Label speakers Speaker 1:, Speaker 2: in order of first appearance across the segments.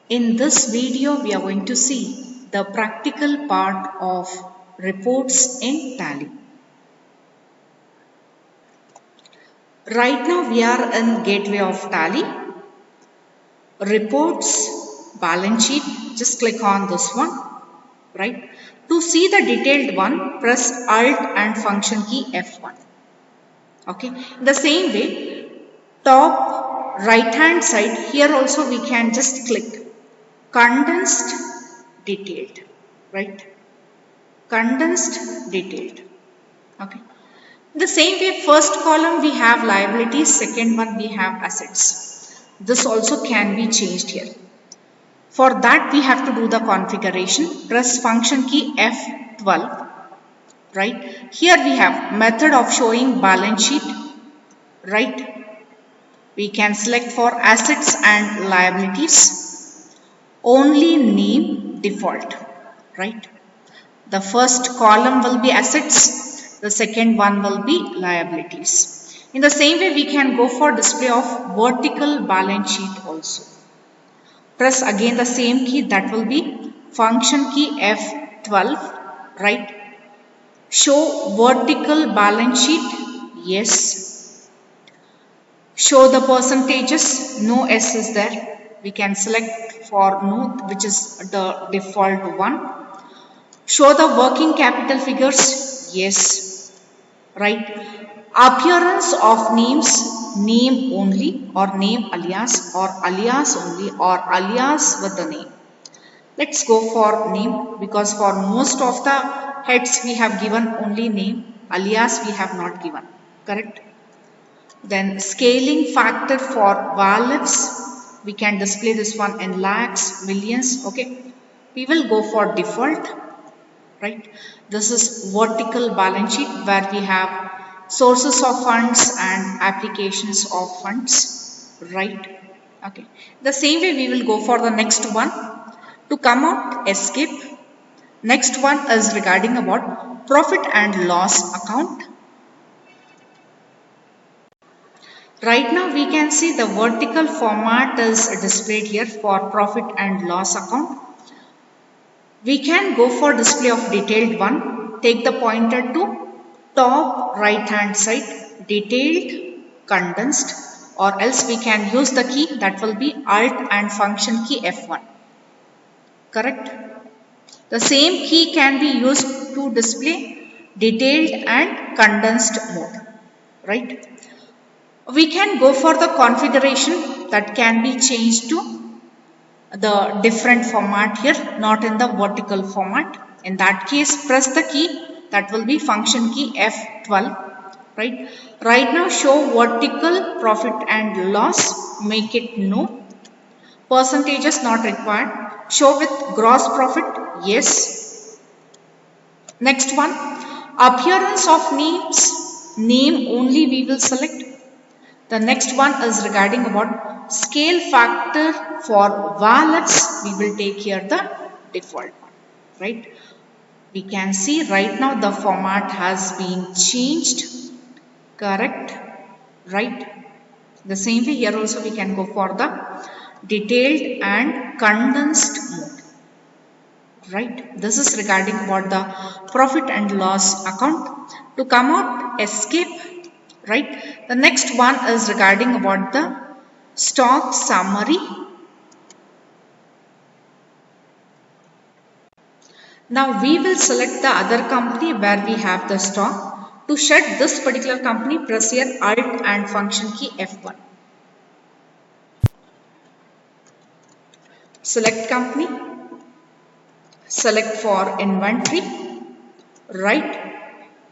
Speaker 1: In this video, we are going to see the practical part of reports in Tally. Right now, we are in Gateway of Tally. Reports, balance sheet, just click on this one, right? To see the detailed one, press Alt and function key F1. Okay, the same way, top right hand side, here also we can just click condensed detailed, right? Condensed detailed. Okay. The same way, first column we have liabilities, second one we have assets. This also can be changed here. For that we have to do the configuration. Press function key F12. Right. Here we have method of showing balance sheet. Right. We can select for assets and liabilities. Only name default. Right. The first column will be assets, the second one will be liabilities. In the same way, we can go for display of vertical balance sheet also. Press again the same key, that will be function key F12, right? Show vertical balance sheet, yes. Show the percentages, no S is there. We can select for no, which is the default one. Show the working capital figures, yes, right. Appearance of names, name only or name alias or alias only or alias with the name. Let's go for name because for most of the heads we have given only name, alias we have not given, correct. Then scaling factor for valets, we can display this one in lakhs, millions, okay. We will go for default. Right, this is vertical balance sheet where we have sources of funds and applications of funds, right. Okay, the same way we will go for the next one. To come out, escape. Next one is regarding about profit and loss account. Right now we can see the vertical format is displayed here for profit and loss account. We can go for display of detailed one. Take the pointer to top right hand side, detailed, condensed, or else we can use the key that will be Alt and function key F1. Correct? The same key can be used to display detailed and condensed mode. Right? We can go for the configuration that can be changed to the different format here, not in the vertical format. In that case, press the key, that will be function key F12, right. Right now show vertical profit and loss, make it no. Percentages not required. Show with gross profit, yes. Next one, appearance of names, name only we will select. The next one is regarding about scale factor for valets. We will take here the default one, right. We can see right now the format has been changed, correct, right. The same way here also we can go for the detailed and condensed mode, right. This is regarding about the profit and loss account. To come out, escape. Right. The next one is regarding about the stock summary. Now we will select the other company where we have the stock. To shed this particular company, press here Alt and function key F1. Select company. Select for inventory. Right.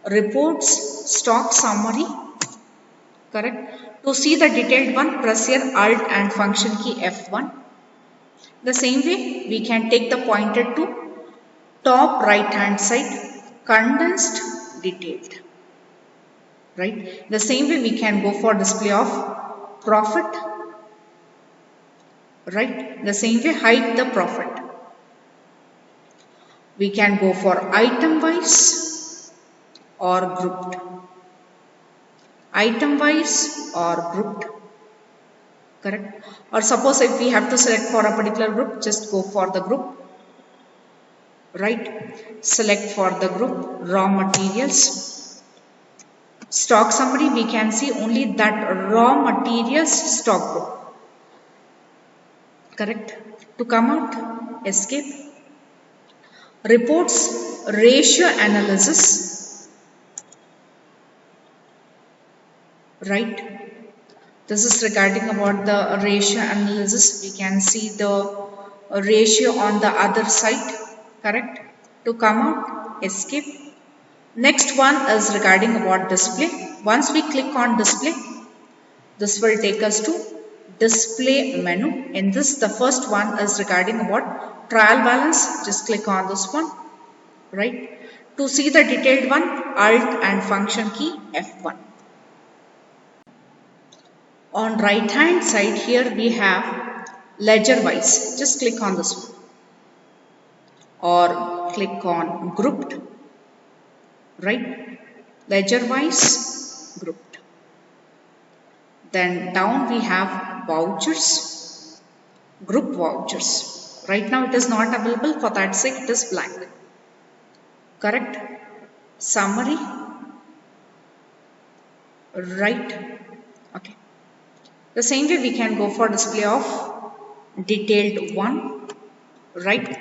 Speaker 1: Reports, stock summary. Correct. To see the detailed one, press here Alt and function key F1. The same way, we can take the pointer to top right hand side, condensed detailed. Right. The same way, we can go for display of profit. Right. The same way, hide the profit. We can go for item wise or grouped. Item wise or grouped, correct? Or suppose if we have to select for a particular group, just go for the group, right? Select for the group raw materials, stock summary. We can see only that raw materials stock group, correct? To come out, escape. Reports ratio analysis, right? This is regarding about the ratio analysis. We can see the ratio on the other side, correct? To come out, escape. Next one is regarding about display. Once we click on display, this will take us to display menu. In this, the first one is regarding about trial balance. Just click on this one, right? To see the detailed one, Alt and function key F1. On right hand side here we have ledger wise. Just click on this one or click on grouped, right? Ledger wise, grouped. Then down we have vouchers, group vouchers. Right now it is not available, for that sake it is blank, correct? Summary, right? Okay. The same way we can go for display of detailed one, right?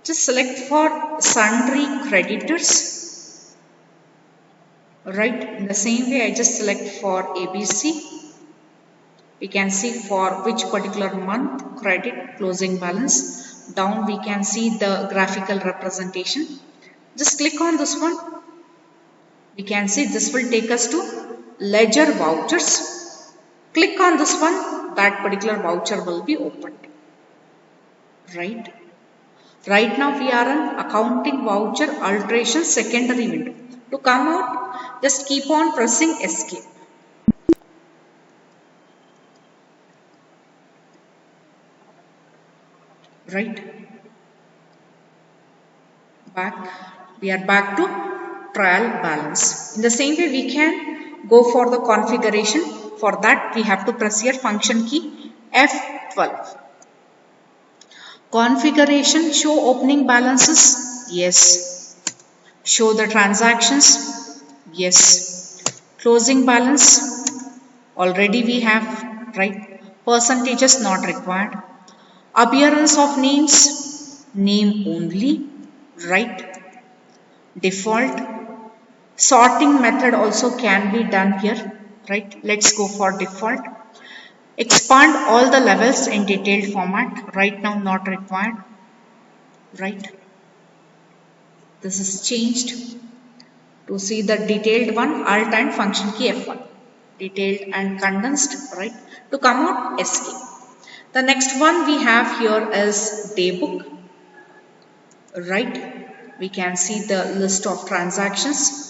Speaker 1: Just select for sundry creditors, right? In the same way I just select for ABC. We can see for which particular month credit closing balance. Down we can see the graphical representation. Just click on this one. We can see this will take us to ledger vouchers. Click on this one, that particular voucher will be opened, right? Right now we are in accounting voucher alteration secondary window. To come out, just keep on pressing escape. Right? Back. We are back to trial balance. In the same way we can go for the configuration. For that we have to press here function key F12. Configuration, show opening balances, yes. Show the transactions, yes. Closing balance, already we have, right? Percentages not required. Appearance of names, name only, right? Default. Sorting method also can be done here, right? Let's go for default. Expand all the levels in detailed format. Right now not required, right? This is changed. To see the detailed one, Alt and function key F1. Detailed and condensed, right? To come out, escape. The next one we have here is daybook, right? We can see the list of transactions.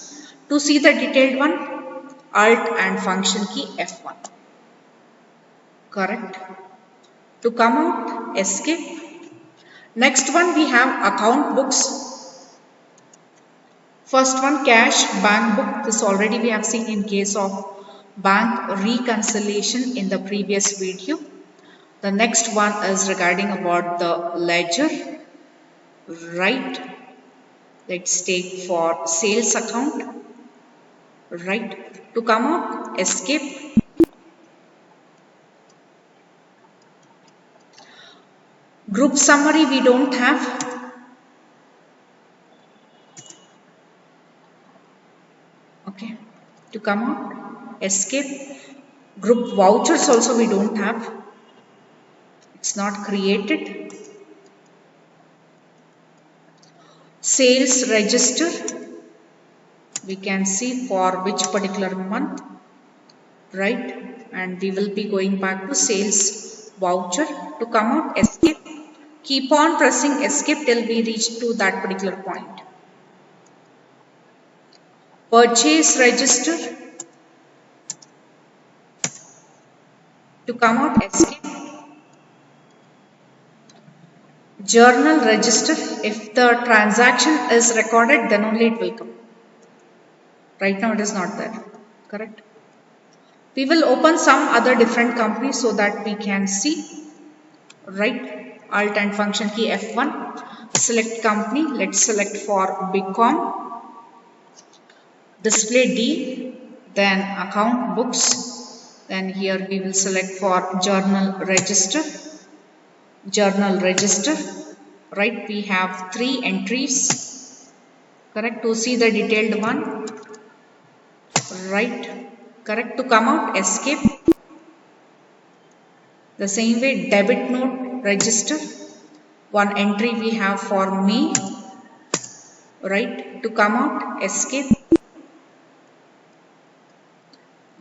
Speaker 1: To see the detailed one, Alt and function key F1. Correct. To come out, escape. Next one we have account books. First one, cash bank book. This already we have seen in case of bank reconciliation in the previous video. The next one is regarding about the ledger, right? Let's take for sales account, right? To come out, escape. Group summary we don't have. Okay. To come out, escape. Group vouchers also we don't have. It's not created. Sales register. We can see for which particular month, right? And we will be going back to sales voucher. To come out, escape. Keep on pressing escape till we reach to that particular point. Purchase register. To come out, escape. Journal register. If the transaction is recorded, then only it will come. Right now it is not there. Correct. We will open some other different companies so that we can see, right? Alt and function key F1, select company. Let's select for Bicom, display D, then account books, then here we will select for journal register, right? We have 3 entries, correct? To see the detailed one, right? Correct. To come out, escape. The same way, debit note register, 1 entry we have for me, right? To come out, escape.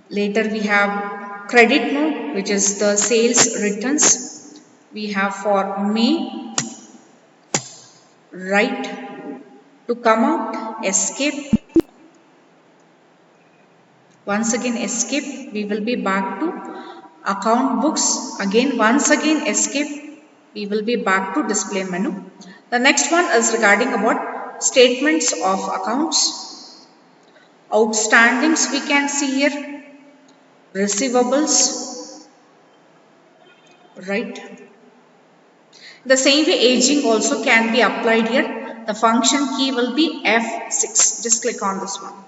Speaker 1: Later we have credit note, which is the sales returns we have for me, right? To come out, escape. Once again escape, we will be back to account books. Again, once again escape, we will be back to display menu. The next one is regarding about statements of accounts. Outstandings we can see here, receivables, right? The same way aging also can be applied here. The function key will be F6. Just click on this one.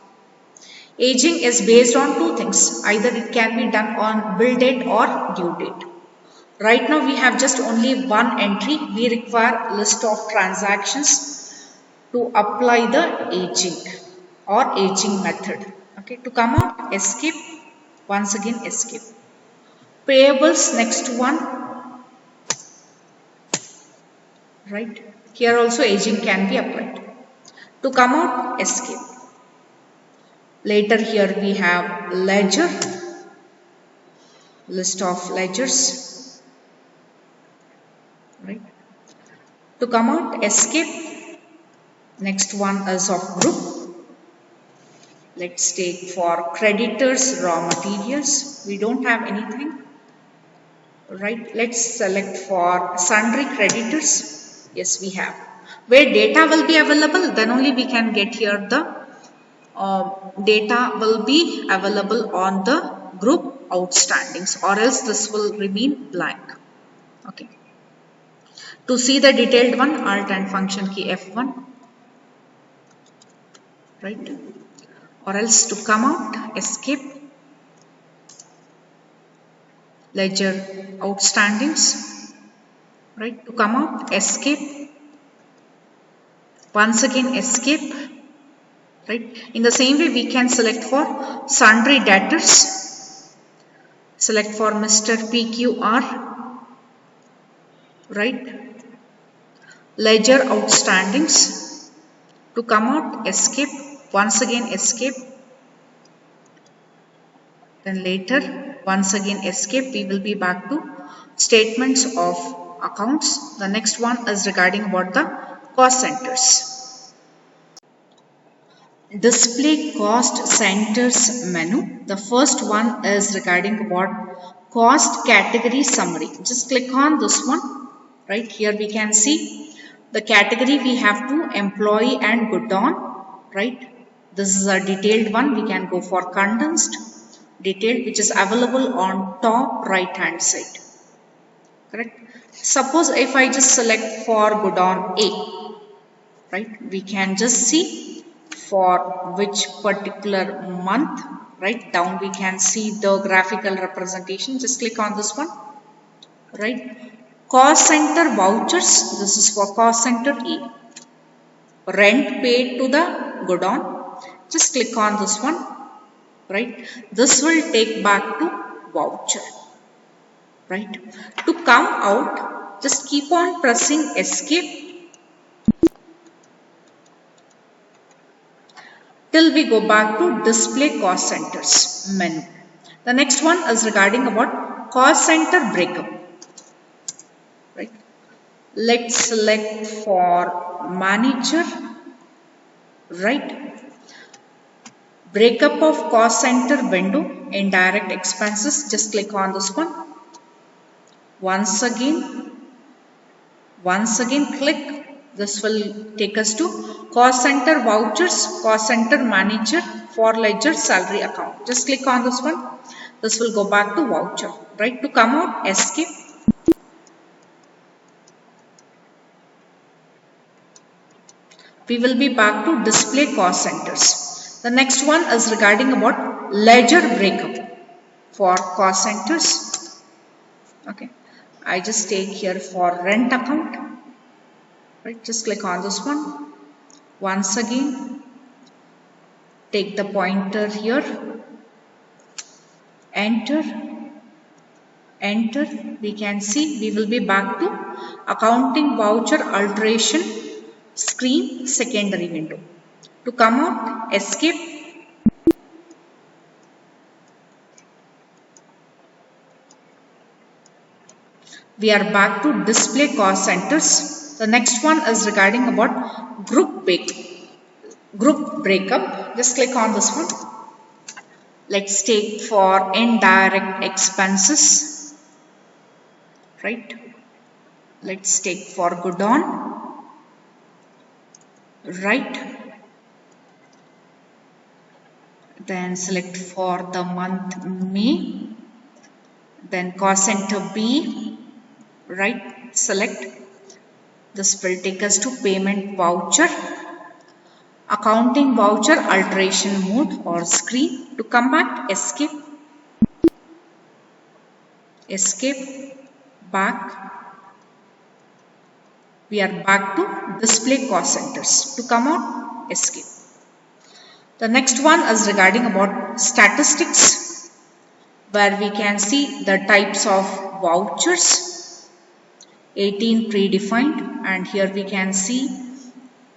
Speaker 1: Aging is based on 2 things. Either it can be done on bill date or due date. Right now we have just only 1 entry. We require list of transactions to apply the aging or aging method. Okay, to come out, escape. Once again escape. Payables, next one. Right. Here also aging can be applied. To come out, escape. Later here we have ledger, list of ledgers, right? To come out, escape. Next one is of group. Let's take for creditors, raw materials. We don't have anything, right? Let's select for sundry creditors. Yes, we have. Where data will be available, then only we can get here the data will be available on the group outstandings, or else this will remain blank. Okay. To see the detailed one, Alt and function key F1, right? Or else to come out, escape. Ledger outstandings, right? To come out, escape. Once again escape. Right. In the same way, we can select for sundry debtors. Select for Mr. PQR. Right. Ledger outstandings. To come out, escape. Once again, escape. Then later, once again, escape. We will be back to statements of accounts. The next one is regarding about the cost centers. Display cost centers menu. The first one is regarding about cost category summary. Just click on this one. Right here we can see the category we have to employee and good on. Right. This is a detailed one. We can go for condensed detailed, which is available on top right hand side. Correct. Suppose if I just select for good on A. Right. We can just see for which particular month, right? Down we can see the graphical representation. Just click on this one, right? Cost center vouchers, this is for cost center A. Rent paid to the good on, just click on this one, right? This will take back to voucher, right? To come out, just keep on pressing escape till we go back to display cost centers menu. The next one is regarding about cost center breakup. Right. Let's select for manager. Right. Breakup of cost center window, indirect expenses. Just click on this one. Once again click. This will take us to cost center vouchers, cost center manager, for ledger salary account. Just click on this one. This will go back to voucher, right? To come out, escape. We will be back to display cost centers. The next one is regarding about ledger breakup for cost centers. Okay, I just take here for rent account, right? Just click on this one. Once again, take the pointer here, enter, enter. We can see we will be back to accounting voucher alteration screen secondary window. To come out, escape. We are back to display cost centers. The next one is regarding about group breakup. Just click on this one. Let's take for indirect expenses, right? Let's take for good on, right? Then select for the month May. Then cost center B, right? Select. This will take us to payment voucher, accounting voucher alteration mode or screen. To come back, escape, escape, back. We are back to display cost centers. To come out, escape. The next one is regarding about statistics, where we can see the types of vouchers, 18 predefined, and here we can see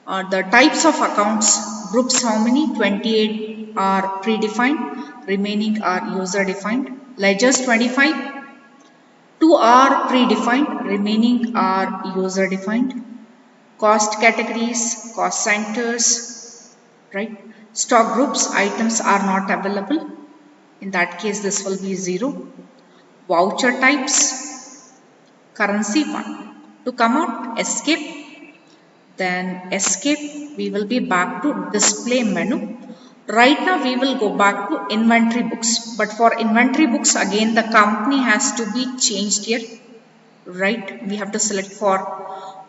Speaker 1: the types of accounts, groups how many, 28 are predefined, remaining are user defined, ledgers 25, 2 are predefined, remaining are user defined, cost categories, cost centers, right? Stock groups, items are not available. In that case, this will be 0. Voucher types, currency fund. To come out, escape. Then escape. We will be back to display menu. Right now, we will go back to inventory books. But for inventory books, again, the company has to be changed here. Right? We have to select for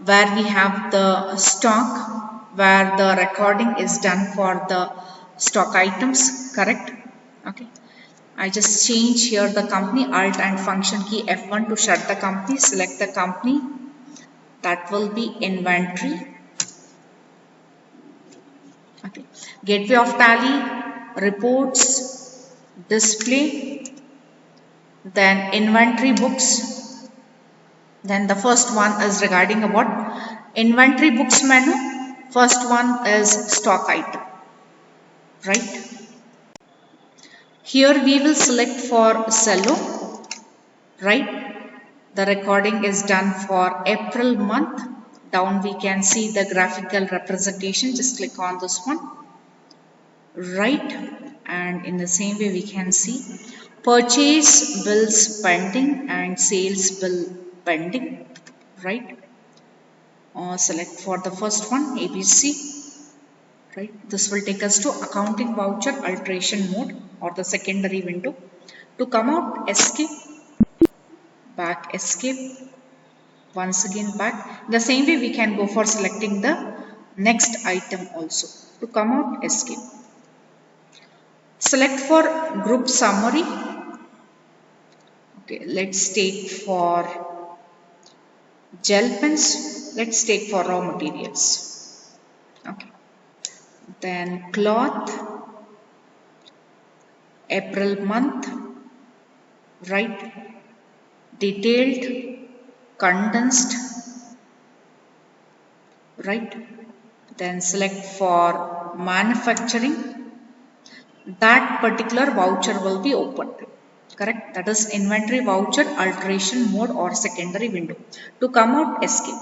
Speaker 1: where we have the stock, where the recording is done for the stock items, correct? Okay, I just change here the company, alt and function key F1 to shut the company, select the company, that will be inventory. Okay, gateway of tally, reports, display, then inventory books. Then the first one is regarding about inventory books menu. First one is stock item, right? Here we will select for cello, right? The recording is done for April month. Down we can see the graphical representation. Just click on this one, right? And in the same way we can see purchase bills pending and sales bill pending, right? Select for the first one, ABC, right? This will take us to accounting voucher alteration mode or the secondary window. To come out, escape, back, escape, once again back. The same way we can go for selecting the next item also. To come out, escape. Select for group summary. Okay, let's take for gel pens. Let's take for raw materials. Okay. Then cloth, April month, right? Detailed, condensed, right? Then select for manufacturing. That particular voucher will be opened, correct? That is inventory voucher alteration mode or secondary window. To come out, escape.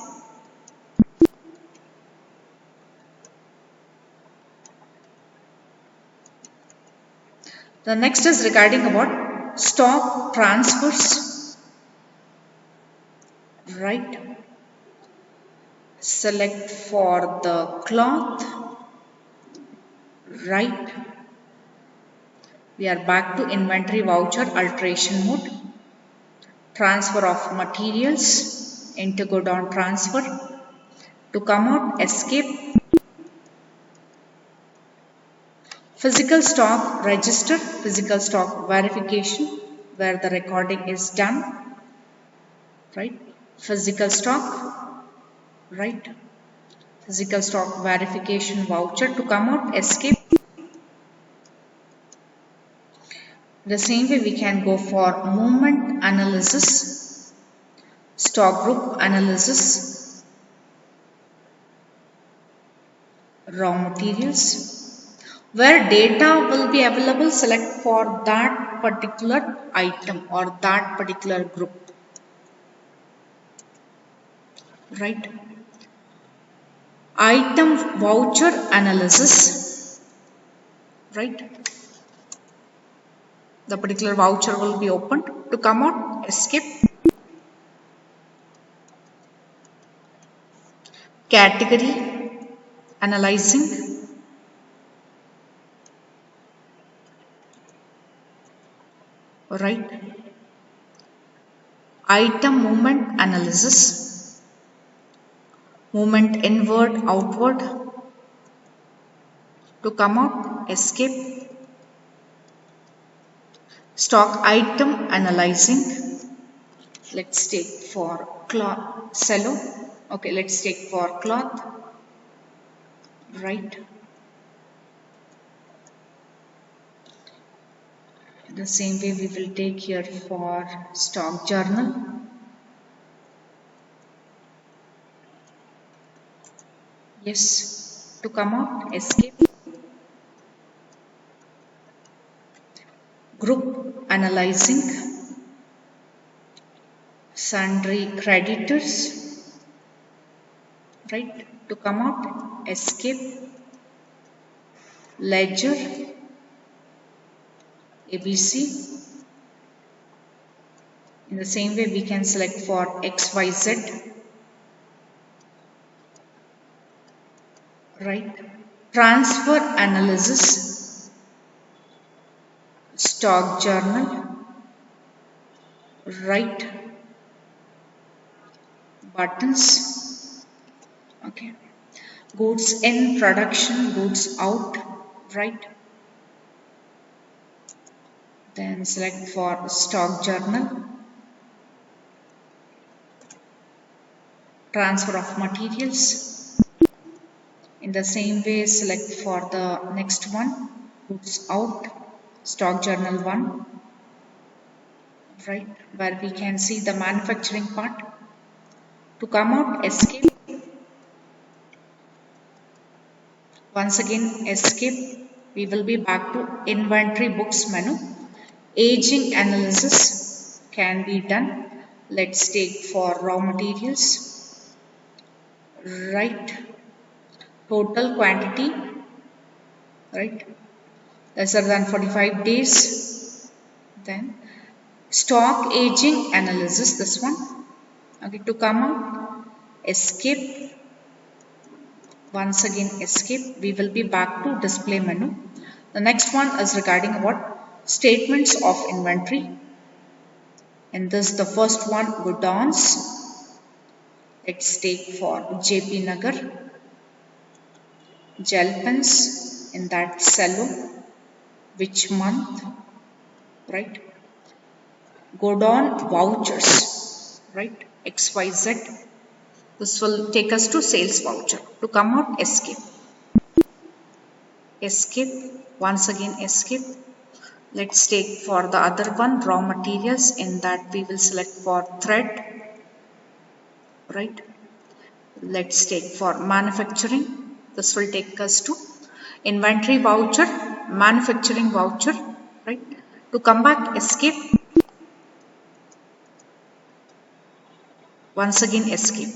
Speaker 1: The next is regarding about stock transfers, right? Select for the cloth, right? We are back to inventory voucher alteration mode. Transfer of materials, enter go down transfer. To come out, escape. Physical stock register, physical stock verification, where the recording is done, right? Physical stock, right? Physical stock verification voucher. To come out, escape. The same way we can go for movement analysis, stock group analysis, raw materials. Where data will be available, select for that particular item or that particular group, right? Item voucher analysis, right? The particular voucher will be opened. To come out, escape. Category analyzing, right? Item movement analysis, movement inward, outward. To come out, escape. Stock item analyzing. Let's take for cloth, cello. Okay, let's take for cloth, right? The same way we will take here for stock journal. Yes, to come out, escape. Group analyzing, sundry creditors, right? To come out, escape. Ledger, ABC. In the same way we can select for XYZ, right? Transfer analysis, stock journal, right? Buttons, okay. Goods in production, goods out, right? Then select for stock journal. Transfer of materials. In the same way, select for the next one, goods out, stock journal 1, right, where we can see the manufacturing part. To come out, escape. Once again, escape. We will be back to inventory books menu. Aging analysis can be done. Let's take for raw materials, right? Total quantity, right? Lesser than 45 days. Then stock aging analysis, this one. Okay, to come out, escape. Once again, escape. We will be back to display menu. The next one is regarding what? Statements of inventory. And this the first one, godowns. Let's take for JP Nagar. Gel pens in that cello. Which month? Right? Godown vouchers. Right? XYZ. This will take us to sales voucher. To come out, escape. Escape. Once again, escape. Let's take for the other one, raw materials. In that we will select for thread, right? Let's take for manufacturing. This will take us to inventory voucher, manufacturing voucher, right? To come back, escape. Once again, escape.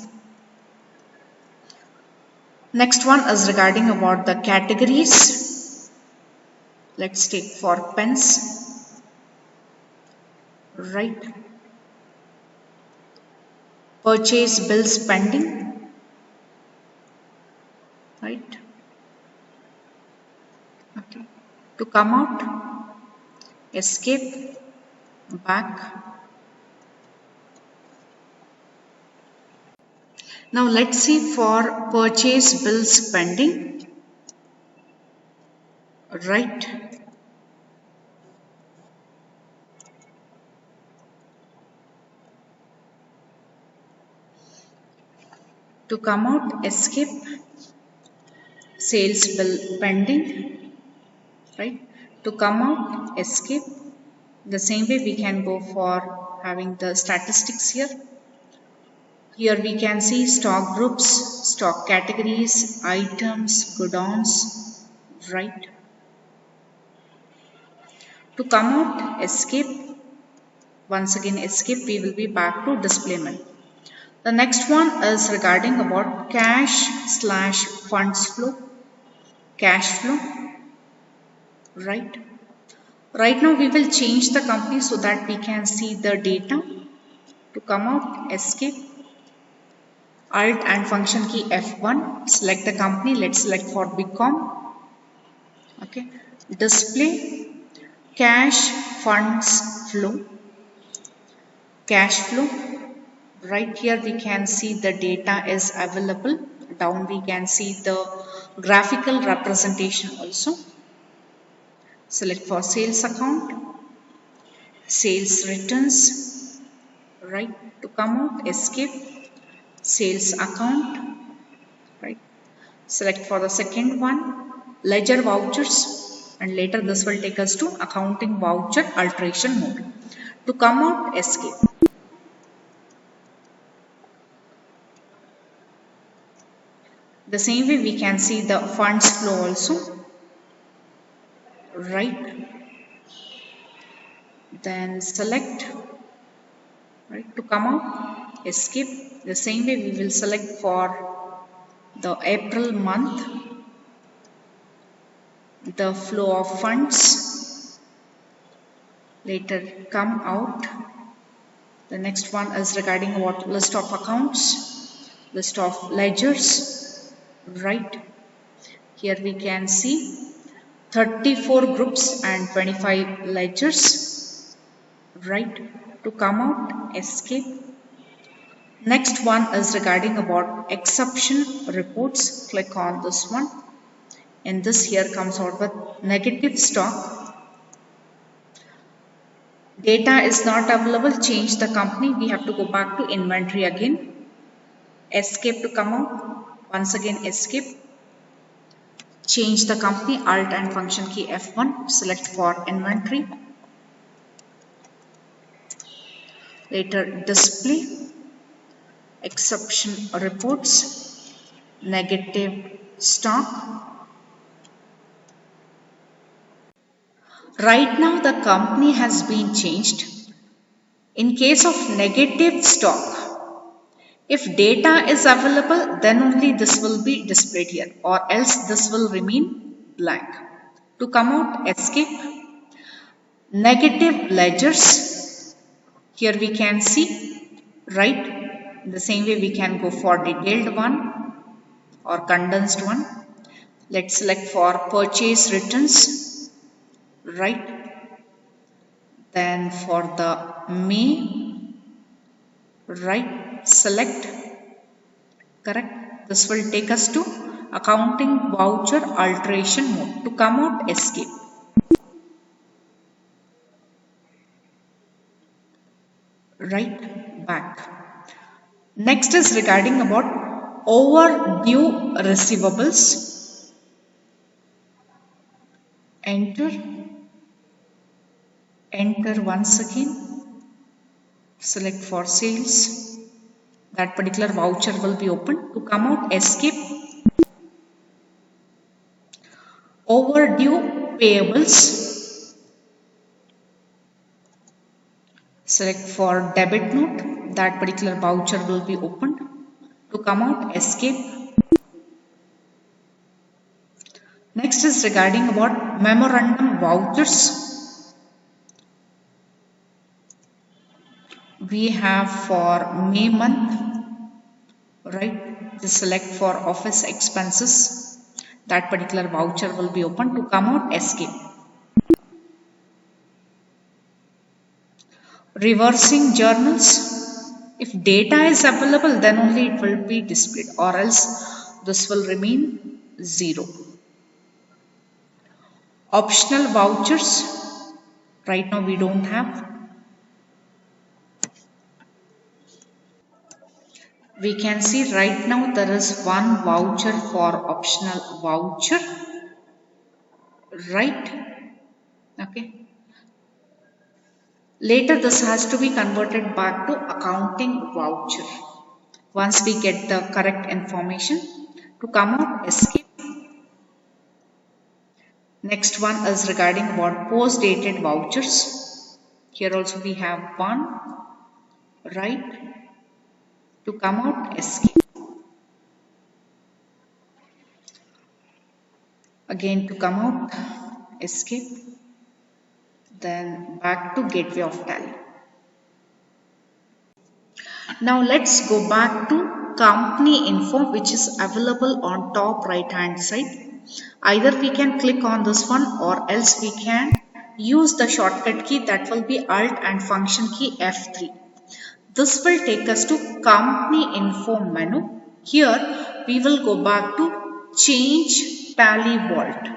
Speaker 1: Next one is regarding about the categories. Let's take for pens, right? Purchase bills pending, right? Okay. To come out, escape, back. Now let's see for purchase bills pending, right. To come out, escape, sales bill pending, right. To come out, escape. The same way we can go for having the statistics here. Here we can see stock groups, stock categories, items, godowns, right. To come out, escape. Once again escape, we will be back to display menu. The next one is regarding about cash/funds flow, cash flow, right. Right now we will change the company so that we can see the data. To come out, escape, Alt and function key F1, select the company, let's select for Bitcom, okay. Display, cash funds flow, cash flow. Right here we can see the data is available. Down we can see the graphical representation also. Select for sales account, sales returns, right. To come out, escape, sales account, right. Select for the second one, ledger vouchers, and later this will take us to accounting voucher alteration mode. To come out, escape. The same way we can see the funds flow also, right. Then select, right. To come out, escape. The same way we will select for the April month, the flow of funds, later come out. The next one is regarding what list of accounts, list of ledgers, right. Here we can see 34 groups and 25 ledgers, right. To come out, escape. Next one is regarding about exception reports. Click on this one. And this here comes out with negative stock. Data is not available. Change the company. We have to go back to inventory again. Escape to come out. Once again escape. Change the company. Alt and function key F1. Select for inventory. Later display. Exception reports. Negative stock. Right now the company has been changed. In case of negative stock, if data is available, then only this will be displayed here, or else this will remain blank. To come out, escape. Negative ledgers. Here we can see, right. The same way we can go for detailed one or condensed one. Let's select for purchase returns, right. Then for the May, right, select, correct. This will take us to accounting voucher alteration mode. To come out, escape. Right, back. Next is regarding about overdue receivables. Enter. Enter once again. Select for sales. That particular voucher will be open. To come out, escape. Overdue payables. Select for debit note. That particular voucher will be opened. To come out, escape. Next is regarding about memorandum vouchers. We have for May month, right. Just select for office expenses. That particular voucher will be open. To come out, escape. Reversing journals. If data is available, then only it will be displayed, or else this will remain 0. Optional vouchers. Right now we don't have. We can see right now there is one voucher for optional voucher. Right? Okay. Later this has to be converted back to accounting voucher. Once we get the correct information. To come out, escape. Next one is regarding about post-dated vouchers. Here also we have one. Right? To come out, escape. Again to come out, escape. Then back to gateway of Tally. Now let's go back to company info, which is available on top right hand side. Either we can click on this one, or else we can use the shortcut key, that will be Alt and function key F3. This will take us to company info menu. Here we will go back to change Tally Vault.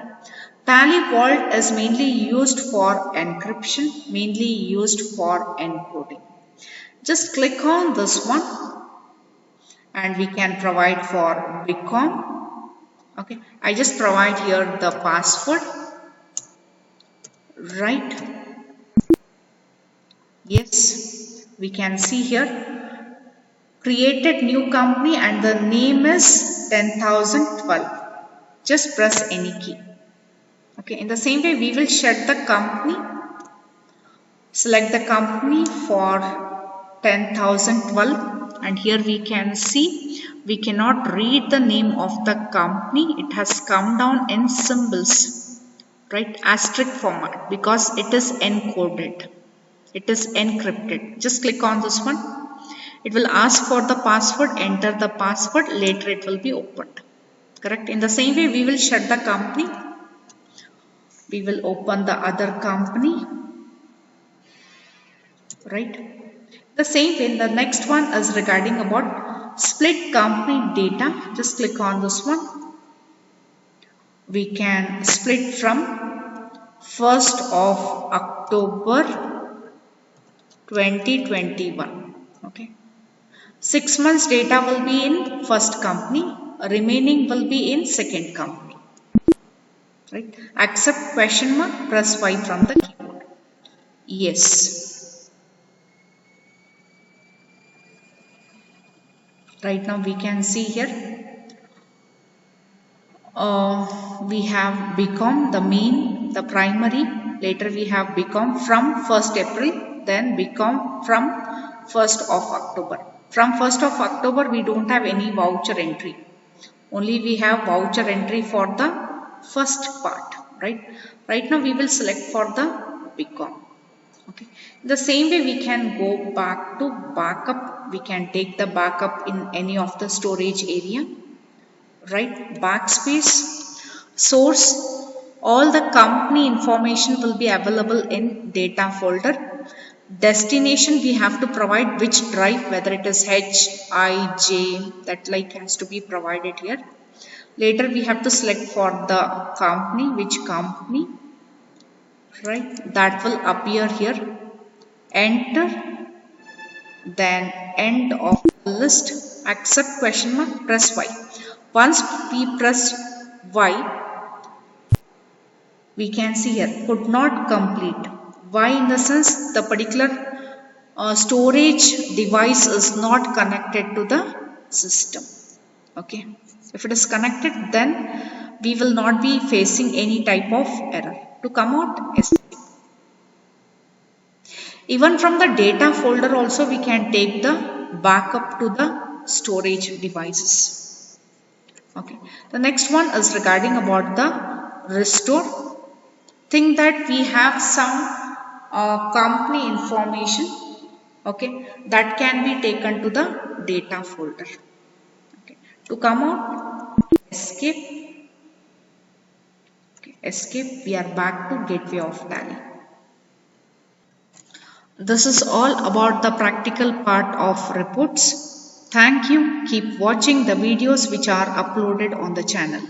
Speaker 1: Tally Vault is mainly used for encryption, mainly used for encoding. Just click on this one and we can provide for Bitcoin. Okay, I just provide here the password. Right? Yes, we can see here created new company and the name is 10,012. Just press any key. Okay, in the same way we will shut the company. Select the company for 10,012 and here we can see we cannot read the name of the company. It has come down in symbols, right? Asterisk format, because it is encoded. It is encrypted. Just click on this one. It will ask for the password. Enter the password. Later it will be opened. Correct? In the same way we will shut the company. We will open the other company. Right? The same way, the next one is regarding about split company data. Just click on this one. We can split from 1st of October 2021. Okay. 6 months data will be in first company. Remaining will be in second company. Right. Accept question mark. Press Y from the keyboard. Yes. Right now we can see here we have become the main, the primary. Later we have become from 1st April, then become from 1st of October. From 1st of October we don't have any voucher entry. Only we have voucher entry for the first part. Right now we will select for the become. Okay. The same way we can go back to backup. We can take the backup in any of the storage area. Right, backspace, source, all the company information will be available in data folder. Destination we have to provide which drive, whether it is H, I, J, that like has to be provided here. Later we have to select for the company, which company, right, that will appear here. Enter, then end of the list, accept question mark, press Y. Once we press Y, we can see here could not complete. Why? In the sense the particular storage device is not connected to the system. Okay. If it is connected, then we will not be facing any type of error. To come out, escape. Even from the data folder also we can take the backup to the storage devices. Okay. The next one is regarding about the restore. Think that we have some company information, okay, that can be taken to the data folder. Okay. To come out, escape. Okay. Escape. We are back to gateway of Tally. This is all about the practical part of reports. Thank you. Keep watching the videos which are uploaded on the channel.